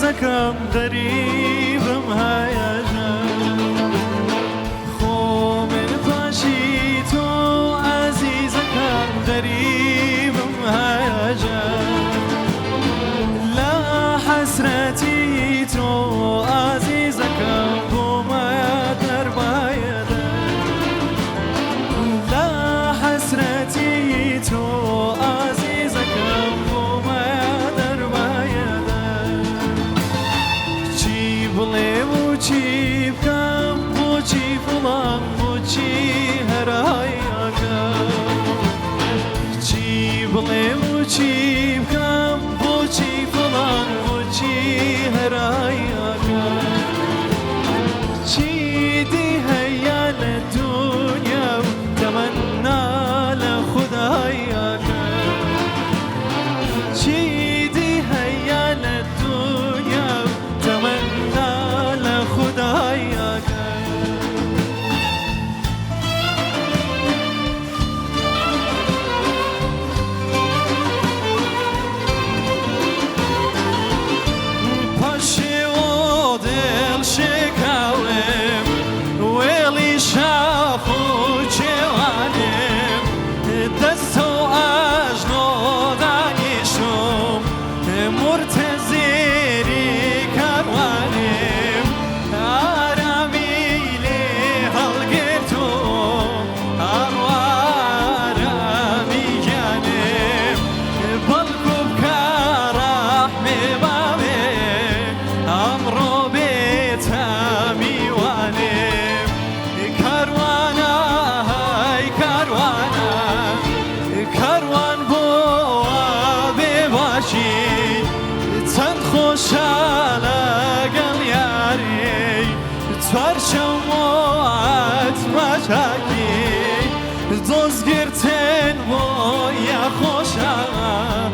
عزیزکم غریبم هیجان خو من پاشی تو عزیزکم غریبم هیجان لا حسرتی تو عزیزکم بومه در بایده لا حسرتی تو عزیزکم بومه در بایده چی بلیم و چی بکم و چی فلان و چی هرایکم چی بلیم و چی بکم و چی فلان و چی هرایکم چی دی هیا لدنیا و تمنا لخدایکم چی دی هیا لدنیا و تمنا لخدایکم چند خوشحاله گل یاری توار شماعت مجاکی دوست گرتن و یا خوشحاله